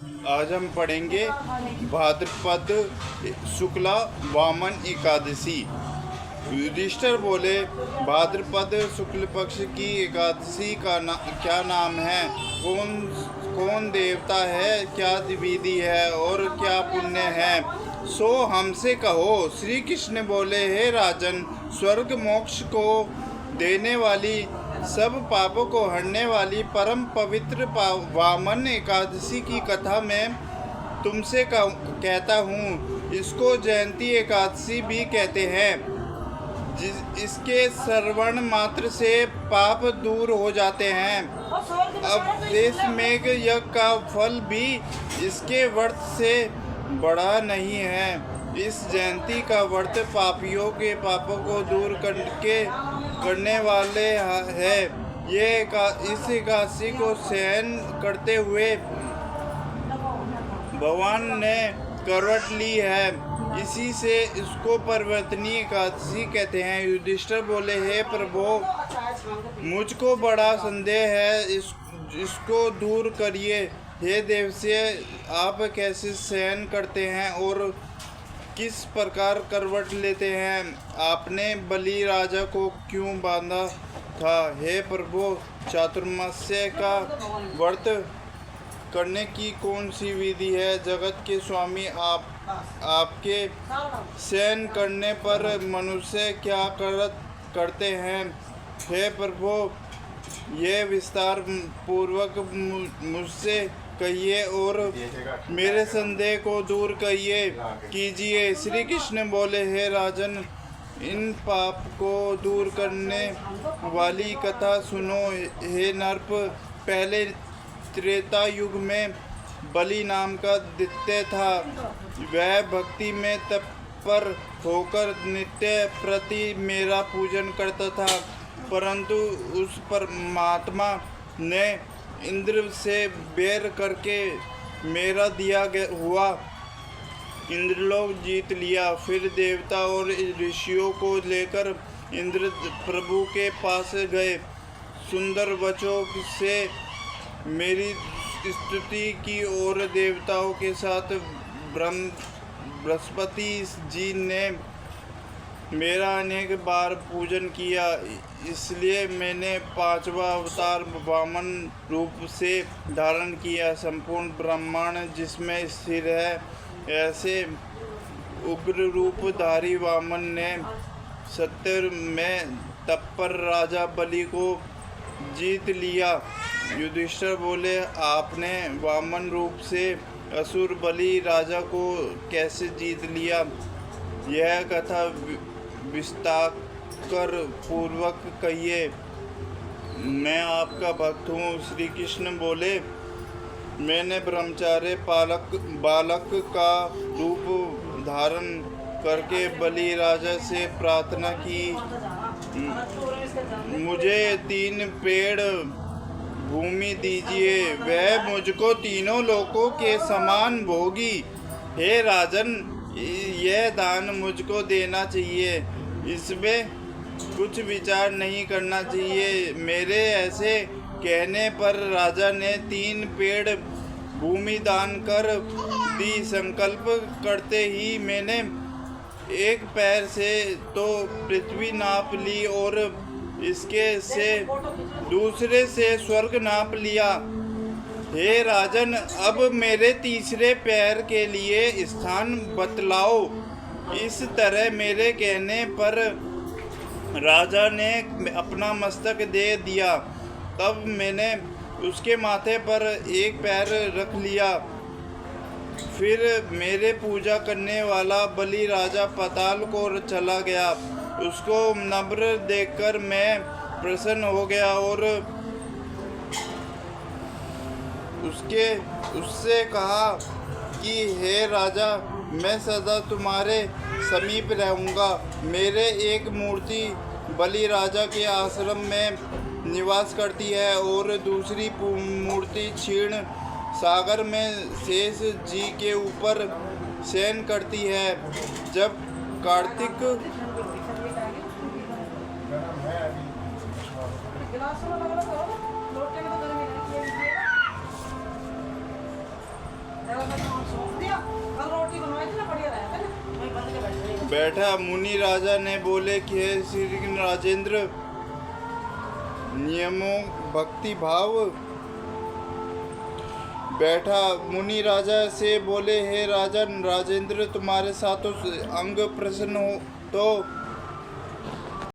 आज हम पढ़ेंगे भाद्रपद शुक्ला वामन एकादशी। युधिष्ठिर बोले, भाद्रपद शुक्ल पक्ष की एकादशी का क्या नाम है? कौन देवता है? क्या विधि है और क्या पुण्य है? सो हमसे कहो। श्री कृष्ण बोले, हे राजन, स्वर्ग मोक्ष को देने वाली, सब पापों को हरने वाली परम पवित्र वामन एकादशी की कथा मैं तुमसे कहता हूँ। इसको जयंती एकादशी भी कहते हैं। इसके श्रवण मात्र से पाप दूर हो जाते हैं। अब देशमेघ यज्ञ का फल भी इसके व्रत से बड़ा नहीं है। इस जयंती का व्रत पापियों के पापों को दूर करने वाले है। इस एकादशी को सहन करते हुए भगवान ने करवट ली है। इसी से इसको परिवर्तनीय एकादशी कहते हैं। युधिष्ठिर बोले, हे प्रभु, मुझको बड़ा संदेह है, इसको दूर करिए। हे देवस्य, आप कैसे सहन करते हैं और किस प्रकार करवट लेते हैं? आपने बलि राजा को क्यों बांधा था? हे प्रभु, चातुर्मास्य का व्रत करने की कौन सी विधि है? जगत के स्वामी आपके सहन करने पर मनुष्य क्या करते हैं? हे प्रभु, ये विस्तार पूर्वक मुझसे कहिए और मेरे संदेह को दूर कीजिए। श्री कृष्ण बोले, हे राजन, इन पाप को दूर करने वाली कथा सुनो। हे नरप, पहले त्रेता युग में बलि नाम का दैत्य था। वह भक्ति में तत्पर होकर नित्य प्रति मेरा पूजन करता था, परंतु उस परमात्मा ने इंद्र से बैर करके मेरा दिया हुआ इंद्रलोक जीत लिया। फिर देवता और ऋषियों को लेकर इंद्र प्रभु के पास गए। सुंदर वचों से मेरी स्तुति की और देवताओं के साथ बृहस्पति जी ने मेरा अनेक बार पूजन किया। इसलिए मैंने 5वां अवतार वामन रूप से धारण किया। संपूर्ण ब्रह्मांड जिसमें स्थिर है, ऐसे उग्र रूपधारी वामन ने सत्तर में तत्पर राजा बलि को जीत लिया। युधिष्ठिर बोले, आपने वामन रूप से असुर बलि राजा को कैसे जीत लिया? यह कथा विस्तार पूर्वक कहिए। मैं आपका भक्त हूँ। श्री कृष्ण बोले, मैंने ब्रह्मचार्य बालक का रूप धारण करके बलि राजा से प्रार्थना की, मुझे 3 पेड़ भूमि दीजिए, वह मुझको तीनों लोकों के समान भोगी। हे राजन, यह दान मुझको देना चाहिए, इसमें कुछ विचार नहीं करना चाहिए। मेरे ऐसे कहने पर राजा ने 3 पेड़ भूमि दान कर दी। संकल्प करते ही मैंने एक पैर से तो पृथ्वी नाप ली और इसके से दूसरे से स्वर्ग नाप लिया। हे राजन, अब मेरे तीसरे पैर के लिए स्थान बतलाओ। इस तरह मेरे कहने पर राजा ने अपना मस्तक दे दिया। तब मैंने उसके माथे पर एक पैर रख लिया। फिर मेरे पूजा करने वाला बलि राजा पाताल को चला गया। उसको नम्र देखकर मैं प्रसन्न हो गया और उससे कहा कि हे राजा, मैं सदा तुम्हारे समीप रहूँगा। मेरे एक मूर्ति बलि राजा के आश्रम में निवास करती है और दूसरी मूर्ति क्षीण सागर में शेष जी के ऊपर शयन करती है। जब कार्तिक बैठा मुनि राजा ने बोले कि हे श्री राजेंद्र, नियमों भक्ति भाव। बैठा मुनि राजा से बोले, हे राजन राजेंद्र, तुम्हारे सातों अंग प्रसन्न हो तो